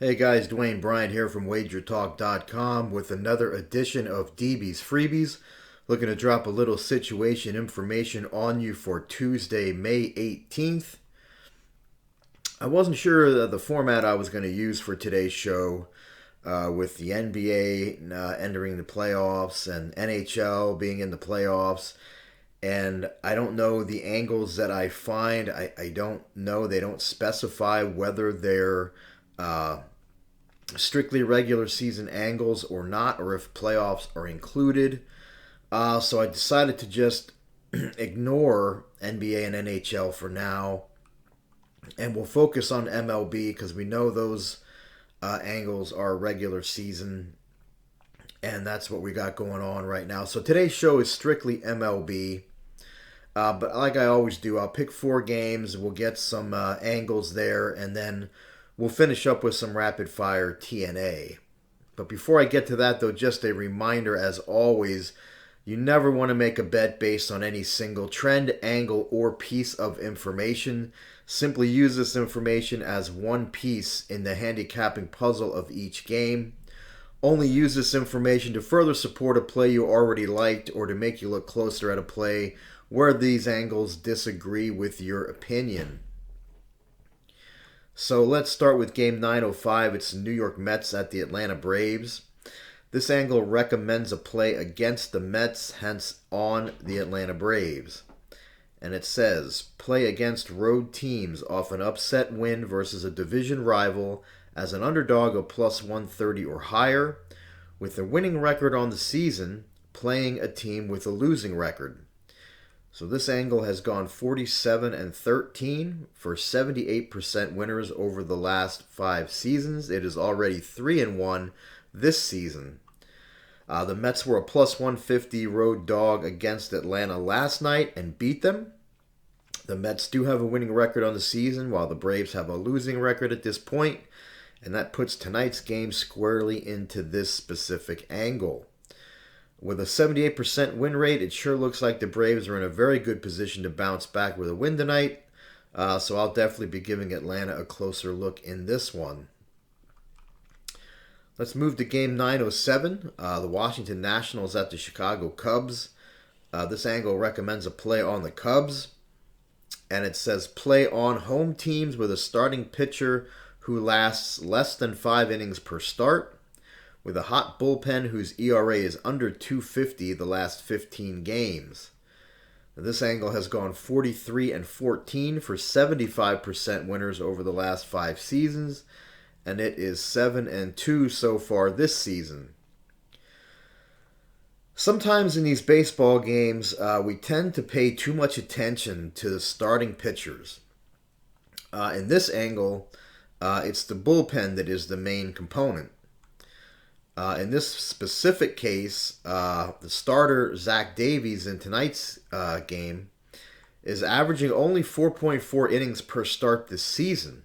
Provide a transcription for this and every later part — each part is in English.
Hey guys, Dwayne Bryant here from WagerTalk.com with another edition of DB's Freebies. Looking to drop a little situation information on you for Tuesday, May 18th. I wasn't sure the format I was going to use for today's show with the NBA entering the playoffs and NHL being in the playoffs. And I don't know the angles that I find. I don't know. They don't specify whether they're strictly regular season angles or not, or if playoffs are included. So I decided to just ignore NBA and NHL for now, and we'll focus on MLB because we know those angles are regular season, and that's what we got going on right now. So today's show is strictly MLB. But like I always do, I'll pick four games. We'll get some angles there, and then we'll finish up with some rapid fire T&A. But before I get to that, though, just a reminder, as always, you never want to make a bet based on any single trend, angle, or piece of information. Simply use this information as one piece in the handicapping puzzle of each game. Only use this information to further support a play you already liked or to make you look closer at a play where these angles disagree with your opinion. So let's start with game 905. It's the New York Mets at the Atlanta Braves. This angle recommends a play against the Mets, hence on the Atlanta Braves. And it says, play against road teams off an upset win versus a division rival as an underdog of plus 130 or higher, with a winning record on the season, playing a team with a losing record. So this angle has gone 47 and 13 for 78% winners over the last 5 seasons. It is already 3 and 1 this season. The Mets were a plus 150 road dog against Atlanta last night and beat them. The Mets do have a winning record on the season, while the Braves have a losing record at this point, and that puts tonight's game squarely into this specific angle. With a 78% win rate, it sure looks like the Braves are in a very good position to bounce back with a win tonight. So I'll definitely be giving Atlanta a closer look in this one. Let's move to game 907. The Washington Nationals at the Chicago Cubs. This angle recommends a play on the Cubs. And it says play on home teams with a starting pitcher who lasts less than 5 innings per start, with a hot bullpen whose ERA is under 250 the last 15 games. This angle has gone 43 and 14 for 75% winners over the last 5 seasons, and it is 7 and 2 so far this season. Sometimes in these baseball games, we tend to pay too much attention to the starting pitchers. In this angle, it's the bullpen that is the main component. In this specific case, the starter, Zach Davies, in tonight's game is averaging only 4.4 innings per start this season.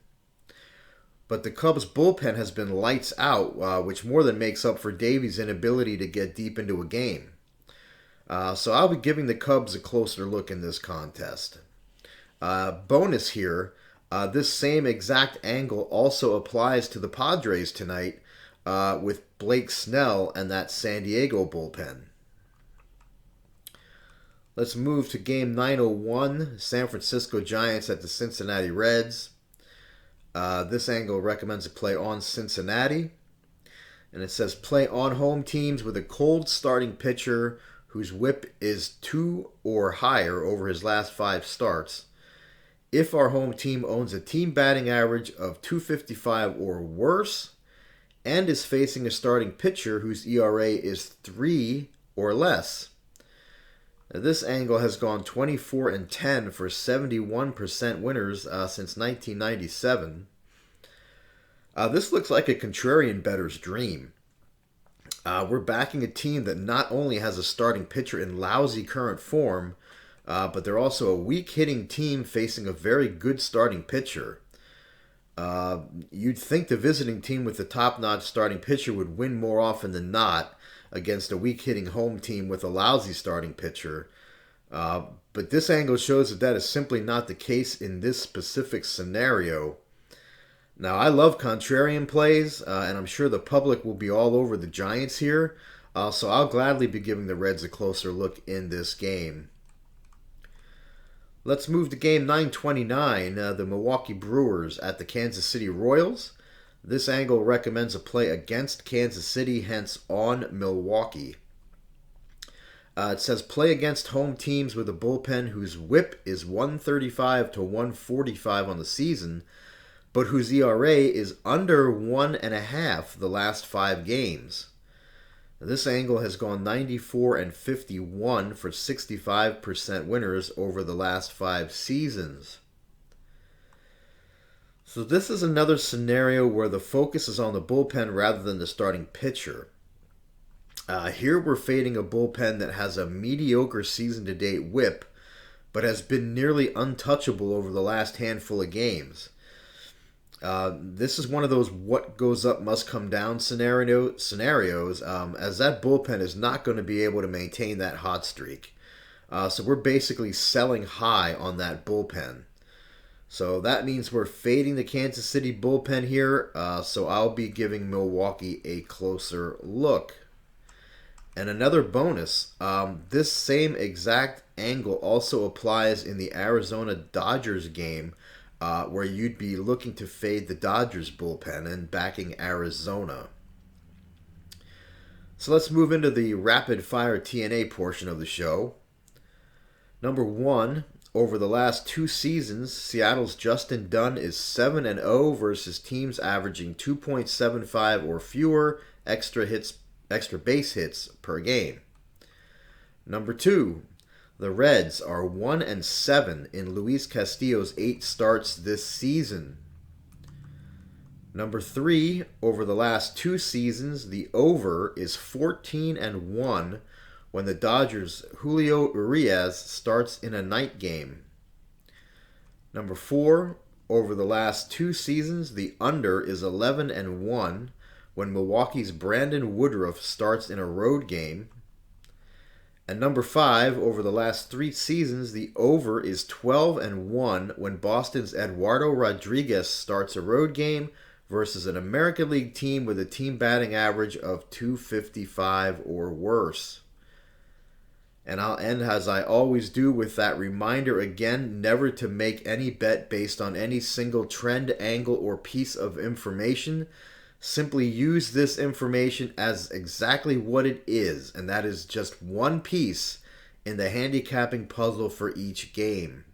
But the Cubs' bullpen has been lights out, which more than makes up for Davies' inability to get deep into a game. So I'll be giving the Cubs a closer look in this contest. Bonus here, this same exact angle also applies to the Padres tonight, with Blake Snell and that San Diego bullpen. Let's move to game 901, San Francisco Giants at the Cincinnati Reds. This angle recommends a play on Cincinnati. And it says play on home teams with a cold starting pitcher whose whip is 2 or higher over his last 5 starts. If our home team owns a team batting average of 255 or worse, and is facing a starting pitcher whose ERA is 3 or less. Now, this angle has gone 24 and 10 for 71% winners since 1997. This looks like a contrarian bettor's dream. We're backing a team that not only has a starting pitcher in lousy current form, but they're also a weak hitting team facing a very good starting pitcher. You'd think the visiting team with the top-notch starting pitcher would win more often than not against a weak-hitting home team with a lousy starting pitcher. But this angle shows that that is simply not the case in this specific scenario. Now, I love contrarian plays, and I'm sure the public will be all over the Giants here, so I'll gladly be giving the Reds a closer look in this game. Let's move to game 929, the Milwaukee Brewers at the Kansas City Royals. This angle recommends a play against Kansas City, hence on Milwaukee. It says play against home teams with a bullpen whose whip is 135 to 145 on the season, but whose ERA is under 1.5 the last 5 games. This angle has gone 94 and 51 for 65% winners over the last 5 seasons. So this is another scenario where the focus is on the bullpen rather than the starting pitcher. Here we're fading a bullpen that has a mediocre season-to-date whip, but has been nearly untouchable over the last handful of games. This is one of those what goes up must come down scenarios, as that bullpen is not going to be able to maintain that hot streak. So we're basically selling high on that bullpen. So that means we're fading the Kansas City bullpen here, so I'll be giving Milwaukee a closer look. And another bonus, this same exact angle also applies in the Arizona Dodgers game, where you'd be looking to fade the Dodgers bullpen and backing Arizona. So let's move into the rapid fire T&A portion of the show. Number 1, over the last 2 seasons, Seattle's Justin Dunn is 7-0 versus teams averaging 2.75 or fewer extra base hits per game. Number 2, the Reds are 1-7 in Luis Castillo's 8 starts this season. Number 3, over the last 2 seasons, the over is 14-1 when the Dodgers' Julio Urias starts in a night game. Number 4, over the last 2 seasons, the under is 11-1 when Milwaukee's Brandon Woodruff starts in a road game. And number 5, over the last 3 seasons, the over is 12-1 when Boston's Eduardo Rodriguez starts a road game versus an American League team with a team batting average of .255 or worse. And I'll end as I always do with that reminder again, never to make any bet based on any single trend, angle, or piece of information. Simply use this information as exactly what it is, and that is just one piece in the handicapping puzzle for each game.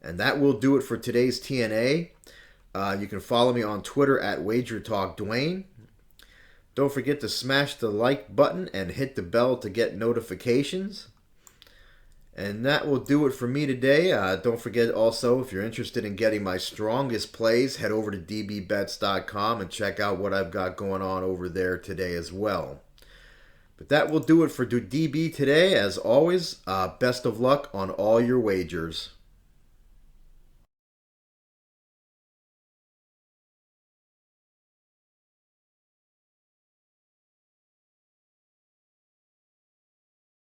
And that will do it for today's T&A. You can follow me on Twitter at WagerTalk Dwayne. Don't forget to smash the like button and hit the bell to get notifications. And that will do it for me today. Don't forget also, if you're interested in getting my strongest plays, head over to dbbets.com and check out what I've got going on over there today as well. But that will do it for DB today. As always, best of luck on all your wagers.